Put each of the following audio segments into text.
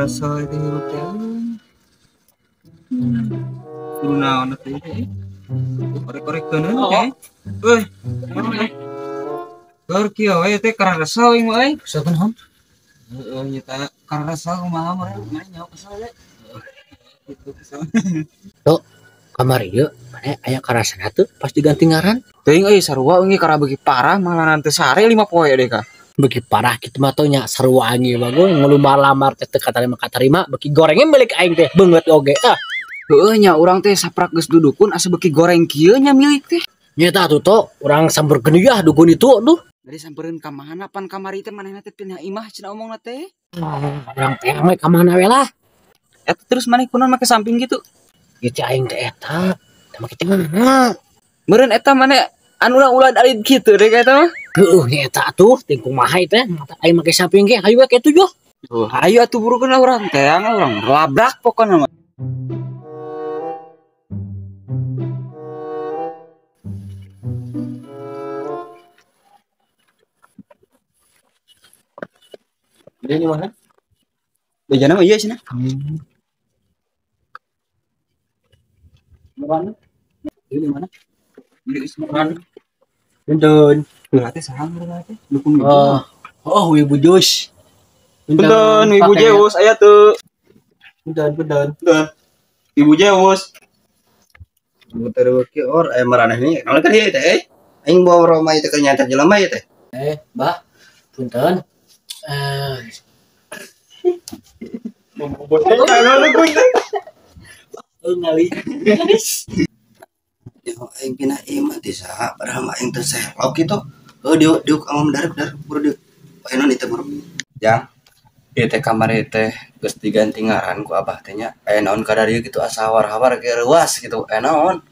rasa itu hirup teh. Kunaon teh teh. Korek-korek keun teh. Euy. Keur kieu we teh karasa we mah euy. Sakunaon? Heeh nya teh karasa kumaha mah nyaho kesal we. Itu kesal. Tuh, kamar ieu mana aya karasana tuh pas diganti ngaran. Teuing euy sarua we kara beuki parah malah teu sare 5 poe deh ka. Beki parah kitu mah teh nya sarua anjing bagus ngelumbar lamar teh teu katarima beki gorengnya milik aing teh beungeut oge. Heueuh nya urang teh saprak geus dudukun asa beuki goreng kieu nya milik teh. Nya tah tuh urang sampeurkeun ya dukun itu aduh. Dari sampereun ka mana pan kamari teh manehna teh pindah imah cenah omongna teh. Urang teh we ka mana we lah. Eta terus maneh kunaon make samping gitu. Ieu teh aing teh eta. Tah make teh mana? Meureun eta maneh anu ulah alit kitu deh eta mah. Heueuh nya eta tuh tingkung maha teh aing make samping ge hayu we kitu yo. Tuh, hayu atuh burukeun urang teh urang labrak pokona mah. Dia di mana? Bejana mah ieu cenah. Mana? Dia di mana? Beli ismaran. Punten. Heula teh saha ngaranna teh? Dukun ibu. Oh, Wibu Jus. Punten, Ibu Zeus aya teu. Punten. Punten. Ibu Zeus. Muter beuki or maraneh nih. Naon kan ieu teh? Aing bawa Roma teh keur nyantar jelema ieu teh. Mbah. Punten. Ngali. Yo aing pina ieu mah teh saha padahal mah aing teh selok kitu. Diuk anu mendarat buru diuk. Ayeuna itu buru. Yang Ieu teh kamar ieu teh geus diganti ngaran ku abah teh nya. Naon ka dari kitu asa hawar-hawar ge reuas kitu. Naon?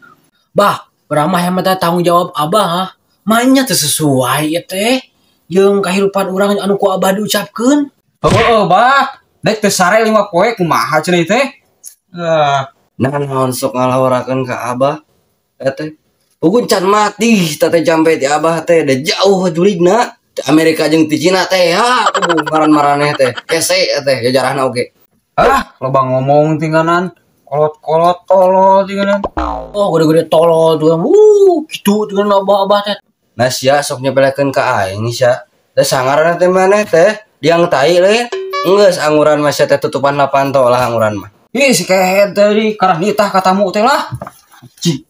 Bah, urang mah yang tanggung jawab abah. Mahnya teh sesuai ya teh. Jeung kahirupan urang anu ku abah diucapkeun. Heueuh, Bah. Dek teh sare 5 poe kumaha cenah teh? Naon sok ngalawarakeun ka abah? Teh Ugun can mati teh jampe ti abah teh da jauh juligna. Ti Amerika jeung ti Cina teh ha kudu ngaran maraneh teh. Kese teh jajarahna oge. Loba ngomong tingganan. Kolot-kolot tolol tingganan. Oh, gede-gede tolol tuh. Gitu dengan abah-abah teh. Nah sia sok nyepelekeun ka aing sia. Da sangaran teh maneh teh diang tai le. Enggeus anguran mah sia teh tutupan lapanto lah anguran mah. Ih si kehet tadi karah nitah katamu teh lah. Cik.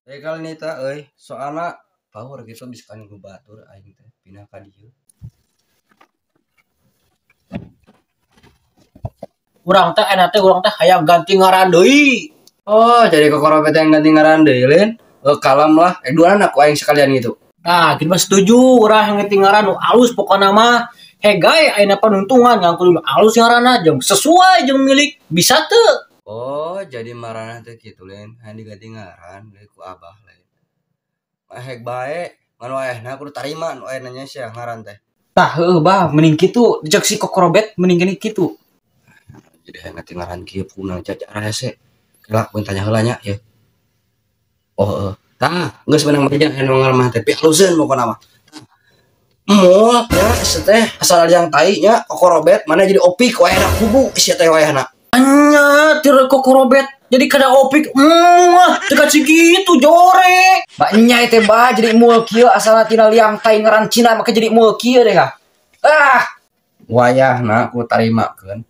Teh kali nita euy, soalna power gitu bisa kan batur aing teh pindah ka dieu. Urang teh urang teh hayang ganti ngaran deui. Oh, jadi kokorobet yang ganti ngaran deui Lin. Kalem lah, duaan aku aing sekalian gitu. Nah, kita mah setuju urang yang ganti ngaran nu alus pokona mah. Hegay ayeuna panuntungan ngangkul alus ngaranna jeung sesuai jeung milik bisa teu. Oh, jadi marana teh kitu Lin, hayang diganti ngaran deui ku abah lain. Heg bae, ngan waehna kudu tarima nu aya nanya sia ngaran teh. Tah heueuh Bah, mending kitu dijak si kokorobet mending gini kitu. Jadi hayang ganti ngaran kieu punang caca rese. Kela pun tanya heula nya ya. Oh, tah geus menang mah anu ngaran mah teh pialuseun pokona mah. Moal ya teh asal yang tai nya kokorobet mana jadi opik waehna kubu sia teh waehna. Anya tir kokorobet jadi kada opik. Teu segitu jore. Banyak teh Bah jadi moal kieu asal tina liang tai ngaran Cina maka jadi moal kieu deh kah. Wayahna ku tarimakeun.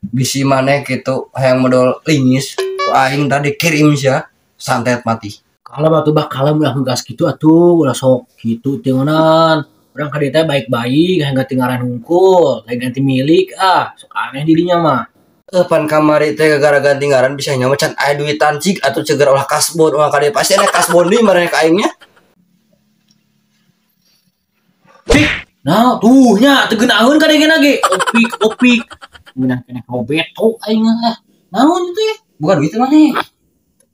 Bisi maneh kitu hayang modal lingis ku aing tadi kirim sia santet mati. Kalau batu bah kalem udah gas gitu atuh udah sok gitu tingonan. Urang ka dieu teh baik-baik hayang ganti ngaran hungkul, hayang ganti milik sok aneh dirinya mah. Pan kamari teh gara ganti ngaran bisa nya macan aya duitan cik atuh ceger olah kasbon ulah ka dieu pasti ada kasbon deui marane ka aing nya. Nah, tuh nya teu geunaheun ka dieu ge. Opik. Menang kena kobet tuh aing lah. Naon itu ya? Bukan duit maneh.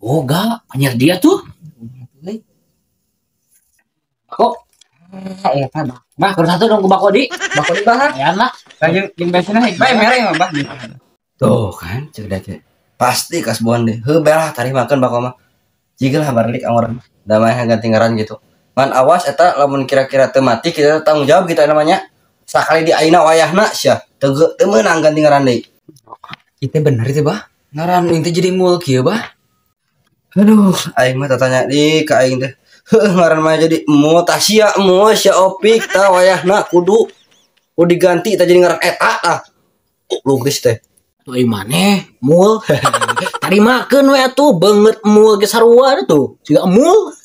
Oh, enggak, penyer dia tuh. Kok eta Bah keur satu dong ku Bako di. Bako di Bah. Ayan lah. Jeung bensinna bae mere mah Bah. Tuh kan cek da teh. Pasti kasbon deh. Heuh belah tarimakeun Bako mah. Jigeul habarlik anggoran. Da mah ganti ngaran gitu. Man awas eta lamun kira-kira teu mati kita tanggung jawab kita namanya. Sakali di ayeuna wayahna sia teu meunang ganti ngaran deui. Itu bener itu bah. Ngaran inti jadi mul kieu bah. Aduh, aing mah tanya di ka aing teh. Heuh ngaran mah jadi mul tasia mul sia opik tah wayahna kudu diganti tah jadi ngaran eta tah. Lugis teh. Tuh ai maneh mul. Tarimakeun we atuh beungeut mul ge sarua tuh. Siga mul.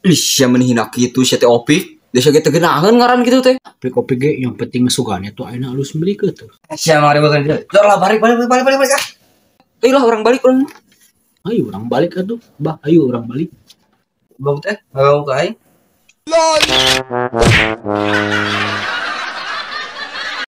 Ih, sia menihina kitu sia teh opik. Desa ge teu geunaheun ngaran kitu teh. Kopi ge yang penting sugannya tuh ayeuna alus beli ke tuh. Sia mari bageun dia. Jor lah balik. Ah. Euy lah orang balik urang. Ayo orang balik atuh. Bah, ayo orang balik. Bang teh, ngagau ka aing.